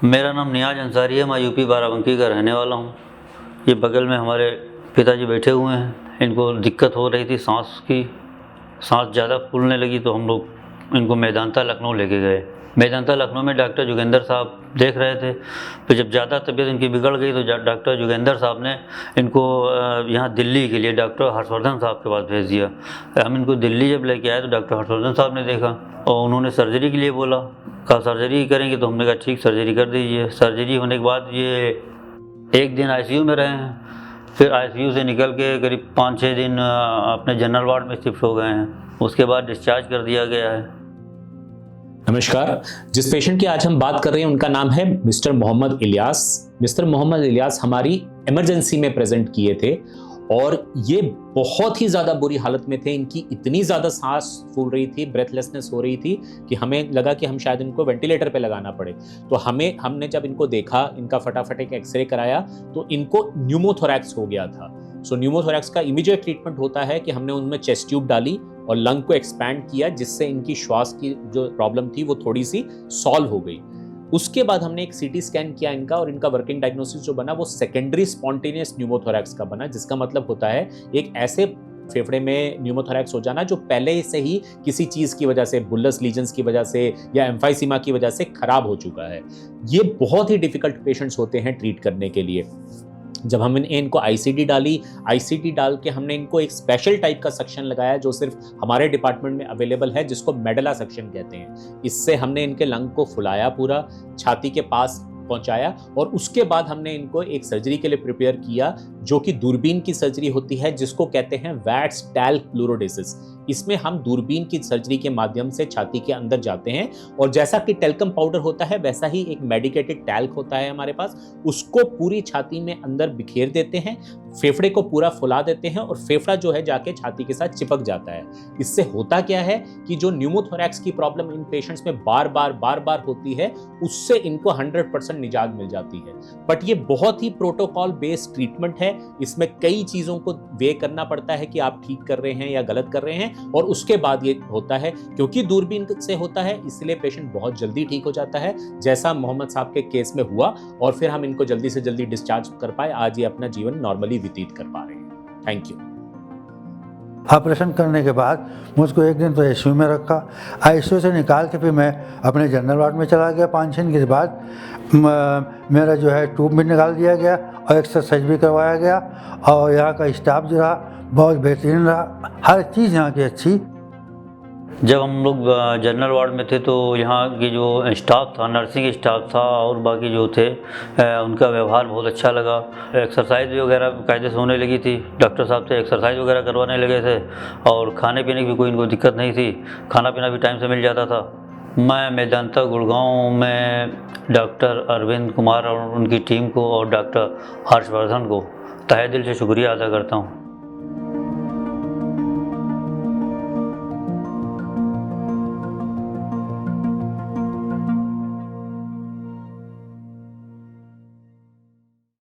मेरा नाम नियाज अंसारी है। मैं यूपी बाराबंकी का रहने वाला हूँ। ये बगल में हमारे पिताजी बैठे हुए हैं। इनको दिक्कत हो रही थी सांस की, सांस ज़्यादा फूलने लगी तो हम लोग इनको मेदांता लखनऊ लेके गए। मेदांता लखनऊ में डॉक्टर जोगेंद्र साहब देख रहे थे। फिर जब ज़्यादा तबीयत इनकी बिगड़ गई तो डॉक्टर जोगेंद्र साहब ने इनको यहाँ दिल्ली के लिए डॉक्टर हर्षवर्धन साहब के पास भेज दिया। हम इनको दिल्ली जब लेके आए तो डॉक्टर हर्षवर्धन साहब ने देखा और उन्होंने सर्जरी के लिए बोला। कहा सर्जरी करेंगे, तो हमने कहा ठीक सर्जरी कर दीजिए। सर्जरी होने के बाद ये एक दिन आईसीयू में रहे हैं। फिर आईसीयू से निकल के करीब 5-6 दिन अपने जनरल वार्ड में शिफ्ट हो गए हैं। उसके बाद डिस्चार्ज कर दिया गया है। नमस्कार। जिस पेशेंट की आज हम बात कर रहे हैं उनका नाम है मिस्टर मोहम्मद इलियास। मिस्टर मोहम्मद इलियास हमारी इमरजेंसी में प्रेजेंट किए थे और ये बहुत ही ज़्यादा बुरी हालत में थे। इनकी इतनी ज़्यादा सांस फूल रही थी, ब्रेथलेसनेस हो रही थी कि हमें लगा कि हम शायद इनको वेंटिलेटर पे लगाना पड़े। तो हमने जब इनको देखा, इनका फटाफट एक एक्सरे कराया तो इनको न्यूमोथोरैक्स हो गया था। सो न्यूमोथोरैक्स का इमीडिएट ट्रीटमेंट होता है कि हमने उनमें चेस्ट ट्यूब डाली और लंग को एक्सपैंड किया, जिससे इनकी श्वास की जो प्रॉब्लम थी वो थोड़ी सी सॉल्व हो गई। उसके बाद हमने एक सीटी स्कैन किया इनका और इनका वर्किंग डायग्नोसिस जो बना वो सेकेंडरी स्पॉन्टेनियस न्यूमोथोरैक्स का बना, जिसका मतलब होता है एक ऐसे फेफड़े में न्यूमोथोरैक्स हो जाना जो पहले से ही किसी चीज़ की वजह से, बुल्लस लीजन्स की वजह से या एम्फाइसीमा की वजह से खराब हो चुका है। ये बहुत ही डिफिकल्ट पेशेंट्स होते हैं ट्रीट करने के लिए। जब हमने इनको आईसीडी डाली, आईसीडी डाल के हमने इनको एक स्पेशल टाइप का सक्शन लगाया जो सिर्फ हमारे डिपार्टमेंट में अवेलेबल है, जिसको मेडला सक्शन कहते हैं। इससे हमने इनके लंग को फुलाया, पूरा छाती के पास पहुंचाया और उसके बाद हमने इनको एक सर्जरी के लिए प्रिपेयर किया जो कि दूरबीन की सर्जरी होती है, जिसको कहते हैं वैट्स टैल्क प्लूरोडेसिस। इसमें हम दूरबीन की सर्जरी के माध्यम से छाती के अंदर जाते हैं और जैसा कि टेल्कम पाउडर होता है वैसा ही एक मेडिकेटेड टैल्क होता है हमारे पास, उसको पूरी छाती में अंदर बिखेर देते हैं, फेफड़े को पूरा फुला देते हैं और फेफड़ा जो है जाके छाती के साथ चिपक जाता है। इससे होता क्या है कि जो न्यूमोथोरैक्स की प्रॉब्लम इन पेशेंट्स में बार बार होती है, उससे इनको 100% निजात मिल जाती है। बट ये बहुत ही प्रोटोकॉल बेस्ड ट्रीटमेंट है। इसमें कई चीजों को वे करना पड़ता है कि आप ठीक कर रहे हैं या गलत कर रहे हैं, और उसके बाद ये होता है। क्योंकि दूरबीन से होता है इसलिए पेशेंट बहुत जल्दी ठीक हो जाता है, जैसा मोहम्मद साहब के केस में हुआ, और फिर हम इनको जल्दी से जल्दी डिस्चार्ज कर पाए। आज ये अपना जीवन नॉर्मली व्यतीत कर पा रहे हैं। Thank you. ऑपरेशन करने के बाद मुझको एक दिन तो आईसीयू में रखा। आईसीयू से निकाल के फिर मैं अपने जनरल वार्ड में चला गया। 5-6 दिन के बाद मेरा जो है ट्यूब भी निकाल दिया गया और एक्सरसाइज भी करवाया गया। और यहाँ का स्टाफ जो रहा बहुत बेहतरीन रहा, हर चीज़ यहाँ की अच्छी। जब हम लोग जनरल वार्ड में थे तो यहाँ की जो स्टाफ था, नर्सिंग स्टाफ था और बाकी जो थे उनका व्यवहार बहुत अच्छा लगा। एक्सरसाइज वगैरह कायदे से होने लगी थी। डॉक्टर साहब से एक्सरसाइज वगैरह करवाने लगे थे और खाने पीने की भी कोई इनको दिक्कत नहीं थी। खाना पीना भी टाइम से मिल जाता था। मैं मेदांता गुड़गांव में डॉक्टर अरविंद कुमार और उनकी टीम को और डॉक्टर हर्षवर्धन को तहे दिल से शुक्रिया अदा करता हूँ।